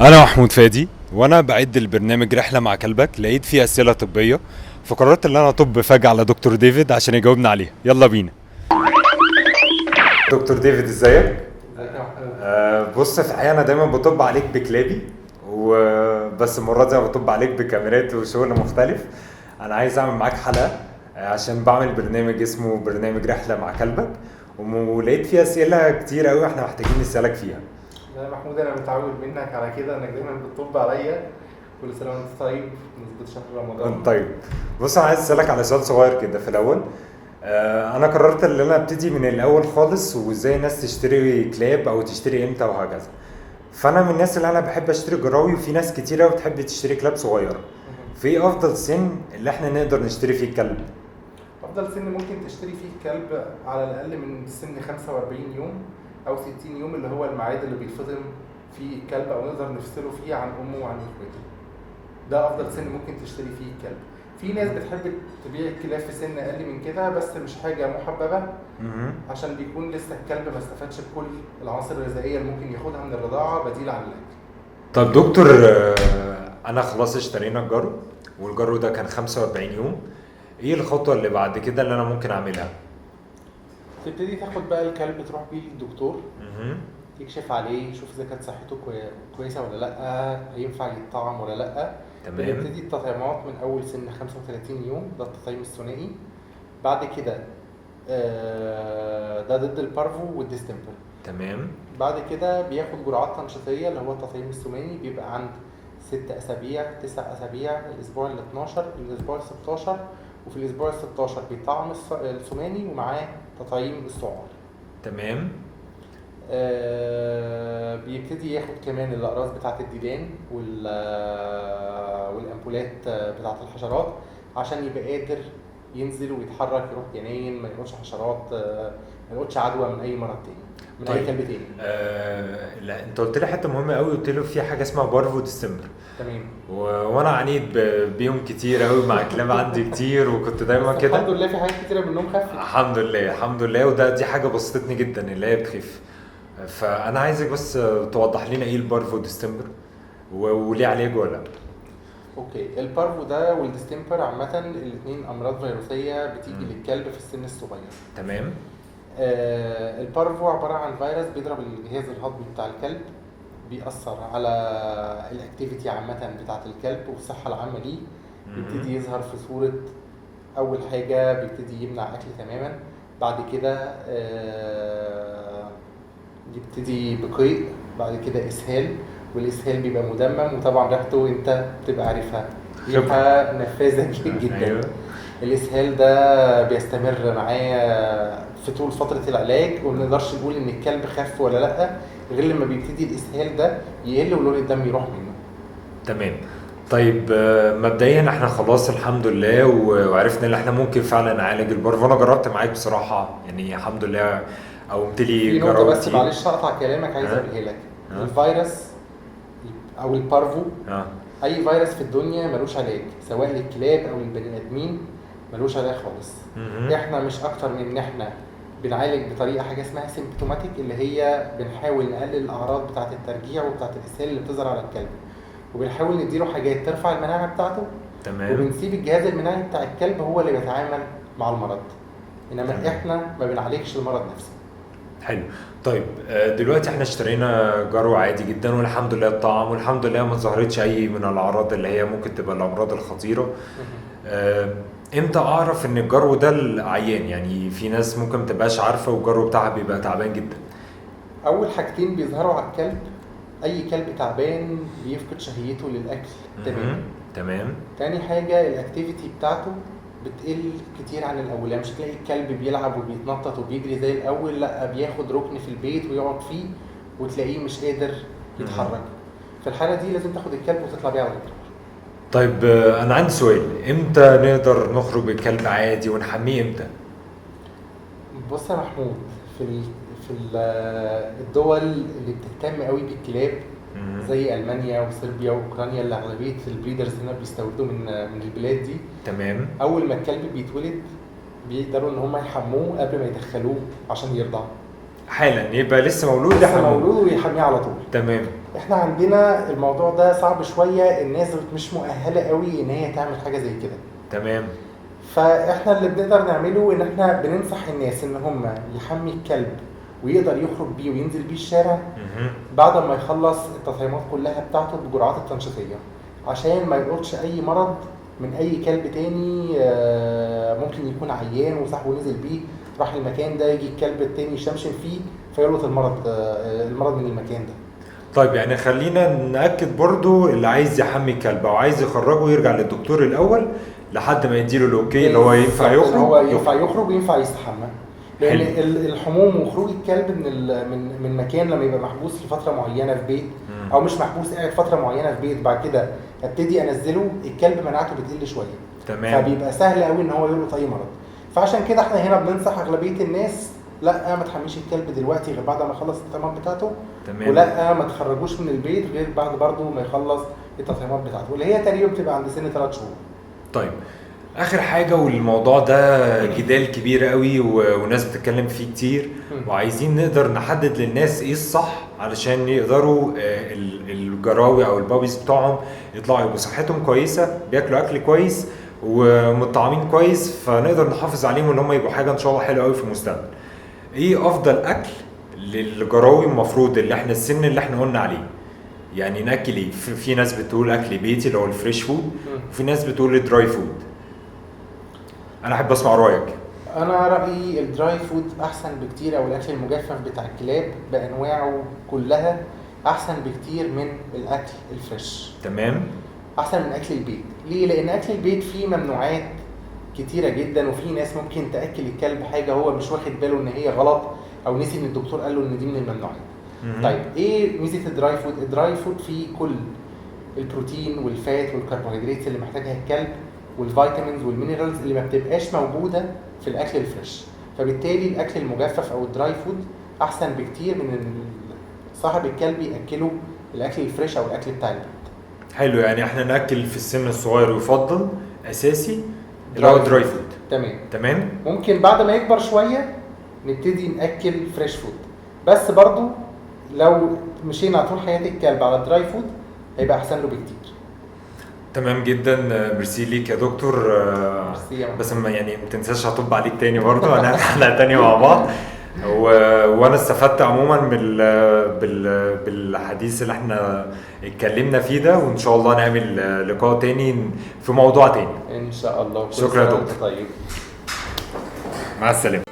أنا محمود فادي وأنا بعد البرنامج رحلة مع كلبك لقيت فيه أسئلة طبية، فقررت إن أنا أطب فجأة على دكتور ديفيد عشان يجاوبنا عليها. يلا بينا. دكتور ديفيد ازيك؟ ازيك يا محمود؟ بص، في الحقيقة أنا دايما بطب عليك بكلابي وبس، المرة دي أنا بطب عليك بكاميرات وشغل مختلف. أنا عايز أعمل معاك حلقة عشان بعمل برنامج اسمه برنامج رحلة مع كلبك، ولقيت فيه أسئلة كتير أوي احنا محتاجين نسألك فيها. لا يا محمود، انا متعود منك على كده، انك دايما بتطب عليا. كل سنه وانت طيب بمناسبه شهر رمضان. طيب، بص انا عايز اسالك على سؤال صغير كده في الاول. انا قررت ان انا ابتدي من الاول خالص، وازاي الناس تشتري كلاب او تشتري امتى وهكذا. فانا من الناس اللي انا بحب اشتري جراوي، وفي ناس كتيره قوي بتحب تشتري كلاب صغيره. في إيه افضل سن اللي احنا نقدر نشتري فيه الكلب؟ افضل سن ممكن تشتري فيه كلب على الاقل من سن 45 يوم او 60 يوم، اللي هو الميعاد اللي بيتفطم فيه الكلب او نقدر نفصله فيه عن امه وعن اخواته. ده افضل سن ممكن تشتري فيه الكلب. في ناس بتحب تبيع الكلاب في سن اقل من كده، بس مش حاجه محببه، عشان بيكون لسه الكلب ما استفادش بكل العناصر الغذائيه اللي ممكن ياخدها من الرضاعه بديل عن الاكل. طب دكتور، انا خلاص اشترينا الجرو، والجرو ده كان 45 يوم. ايه الخطوه اللي بعد كده اللي انا ممكن اعملها؟ تبتدي تاخد بقى الكلب تروح بيه للدكتور، مهم. يكشف عليه، يشوف اذا كانت صحته كويسه ولا لا، هينفع يتطعم ولا لا. تمام. بنبتدي التطعيمات من اول سن 35 يوم، ده التطعيم الثنائي. بعد كده ده ضد البارفو والديستمبر. تمام. بعد كده بياخد جرعات تنشيطيه اللي هو التطعيم الثماني، بيبقى عند 6 اسابيع 9 اسابيع الاسبوع ال 12 الاسبوع ال 16، وفي الاسبوع ال 16 بيطعم الثماني ومعاه تطعيم السعار. تمام. بيبتدي ياخد كمان الأقراص بتاعة الديدان والأمبولات بتاعة الحشرات، عشان يبقى قادر ينزل ويتحرك، يروح جناين، ما يقولش حشرات، ما يقولش عدوى من أي مرض تاني، من طيب. أي كلب تاني. لا، انت قلت لي حته مهمه قوي، قلت له في حاجه اسمها بارفو ديسمبر. تمام. وانا عانيت بيهم كتير قوي مع كلاب عندي كتير، وكنت دايما بس كده. الحمد لله في حاجات كتيرة منهم خفت. الحمد لله الحمد لله، دي حاجه بسطتني جدا اللي هي بتخف. فانا عايزك بس توضح لنا ايه البارفو ديسمبر وليه علاج ولا؟ اوكي، البارفو ده والديستمبر عامة الاتنين أمراض فيروسية بتيجي للكلب في السن الصغير. تمام. البارفو عبارة عن فيروس بيضرب الجهاز الهضمي بتاع الكلب، بيأثر على الاكتيفيتي عامة بتاعة الكلب والصحة العامة ليه. بيبتدي يظهر في صورة، أول حاجة بيبتدي يمنع أكل تماما، بعد كده يبتدي بقيء، بعد كده إسهال، والإسهال بيبقى مدمم، وطبعا ريحته أنت بتبقى عارفها، ريحة نفاذة جدا. أيوة. الإسهال ده بيستمر معايا في طول فترة العلاج، وما نقدرش نقول إن الكلب خف ولا لأ غير لما بيبتدي الإسهال ده يقل ولون الدم يروح منه. تمام. طيب، مبدئيا احنا خلاص الحمد لله وعرفنا ان احنا ممكن فعلا نعالج البارفو. انا جربت معاك بصراحه، يعني الحمد لله قومت لي في نقطة جراوي بس كتير. معلش هقطع كلامك، عايز أقولها لك. الفيروس أو البارفو، أي فيروس في الدنيا ملوش علاج، سواء للكلاب أو للبني آدمين ملوش علاج خالص. احنا مش أكتر من إن احنا بنعالج بطريقة حاجة اسمها سيمبتوماتيك، اللي هي بنحاول نقلل الأعراض بتاعة الترجيع وبتاعة الإسهال اللي بتظهر على الكلب، وبنحاول نديله حاجات ترفع المناعة بتاعته. تمام. وبنسيب الجهاز المناعي بتاع الكلب هو اللي بيتعامل مع المرض، انما تمام. احنا ما بنعالجش المرض نفسه. حلو. طيب، دلوقتي احنا اشترينا جرو عادي جدا والحمد لله الطعم، والحمد لله ما ظهرتش اي من الاعراض اللي هي ممكن تبقى الامراض الخطيره. امتى اعرف ان الجرو ده العيان؟ يعني في ناس ممكن متبقاش عارفه والجرو بتاعها بيبقى تعبان جدا. اول حاجتين بيظهروا على الكلب، اي كلب تعبان بيفقد شهيته للاكل تماما. تمام. تاني حاجه الاكتيفيتي بتاعته بتقل كتير عن الاول، يعني مش هتلاقي الكلب بيلعب وبيتنطط وبيجري زي الاول، لا بياخد ركن في البيت ويقعد فيه وتلاقيه مش قادر يتحرك. في الحاله دي لازم تاخد الكلب وتطلع بيه على الدكتور. طيب، انا عندي سؤال، امتى نقدر نخرج بالكلب عادي ونحميه امتى؟ بص يا محمود، في الدول اللي بتهتم قوي بالكلاب زي المانيا وصربيا واوكرانيا، اللي اغلبيه البريدرز هنا بيستوردوا من البلاد دي. تمام. اول ما الكلب بيتولد بيقدروا ان هم يحموه قبل ما يدخلوه عشان يرضع. حالا يبقى لسه مولود لسه يحمل. مولود ويحميه على طول. تمام. احنا عندنا الموضوع ده صعب شويه، الناس مش مؤهله قوي ان هي تعمل حاجه زي كده. تمام. فاحنا اللي بنقدر نعمله ان احنا بننصح الناس ان هم يحمي الكلب ويقدر يخرج بيه وينزل بيه الشارع بعد ما يخلص التطعيمات كلها بتاعته بالجرعات التنشيطيه، عشان ما يلقطش اي مرض من اي كلب تاني ممكن يكون عيان وصاحبه نزل بيه راح المكان ده، يجي الكلب التاني يشمشم فيه فيلقط المرض من المكان ده. طيب يعني خلينا نأكد برضو اللي عايز يحمي الكلب او عايز يخرجه يرجع للدكتور الاول لحد ما يديله الاوكي اللي هو ينفع يخرج. هو ينفع يخرج وينفع يستحمى، لان الحموم وخروج الكلب من مكان لما يبقى محبوس لفتره معينه في بيت او مش محبوس قاعد فتره معينه في بيت بعد كده ابتدي انزله، الكلب مناعته بتقل شويه. تمام. فبيبقى سهل قوي ان هو يلقط اي مرض. فعشان كده احنا هنا بننصح اغلبيه الناس لا ما تحميش الكلب دلوقتي غير بعد ما يخلص التطعيمات بتاعته. تمام. ولا ما تخرجوش من البيت غير بعد برضه ما يخلص التطعيمات بتاعته اللي هي تقريبا بتبقى عند سن 3 شهور. طيب اخر حاجه، والموضوع ده جدال كبير قوي وناس بتتكلم فيه كتير، وعايزين نقدر نحدد للناس ايه الصح علشان يقدروا الجراوي او البابيز بتوعهم يطلعوا يبقوا صحتهم كويسه، بياكلوا اكل كويس ومطعمين كويس، فنقدر نحافظ عليهم ان هم يبقوا حاجه ان شاء الله حلوه قوي في المستقبل. ايه افضل اكل للجراوي المفروض اللي احنا السن اللي احنا قلنا عليه؟ يعني ناكل ايه؟ في ناس بتقول اكل بيتي اللي هو الفريش فود، وفي ناس بتقول الدراي فود. انا احب اسمع رايك. انا رايي الدراي فود احسن بكتير، او الاكل المجفف بتاع الكلاب بانواعه كلها احسن بكتير من الاكل الفريش. تمام. احسن من اكل البيت. ليه؟ لان اكل البيت فيه ممنوعات كتيره جدا، وفي ناس ممكن تاكل الكلب حاجه هو مش واخد باله ان هي غلط، او نسي ان الدكتور قال له ان دي من الممنوعات. طيب ايه ميزه الدراي فود؟ الدراي فود فيه كل البروتين والفات والكربوهيدرات اللي محتاجها الكلب، والفيتامينز والمينرالز اللي ما بتبقاش موجوده في الاكل الفريش. فبالتالي الاكل المجفف او الدراي فود احسن بكتير من ان صاحب الكلب ياكله الاكل الفريش او الاكل بتاع البيت. حلو، يعني احنا ناكل في السن الصغير يفضل اساسي اللي هو دراي فود. تمام. ممكن بعد ما يكبر شويه نبتدي ناكل فريش فود، بس برضو لو مشينا طول حياه الكلب على الدراي فود هيبقى احسن له بكتير. تمام جدا. ميرسي ليك يا دكتور. بس ما تنساش هطب عليك تاني برضو. انا حلقه تاني مع بعض. وانا استفدت عموما بالحديث اللي احنا اتكلمنا فيه ده، وان شاء الله نعمل لقاء تاني في موضوع تاني ان شاء الله. شكرا يا دكتور. طيب، مع السلامه.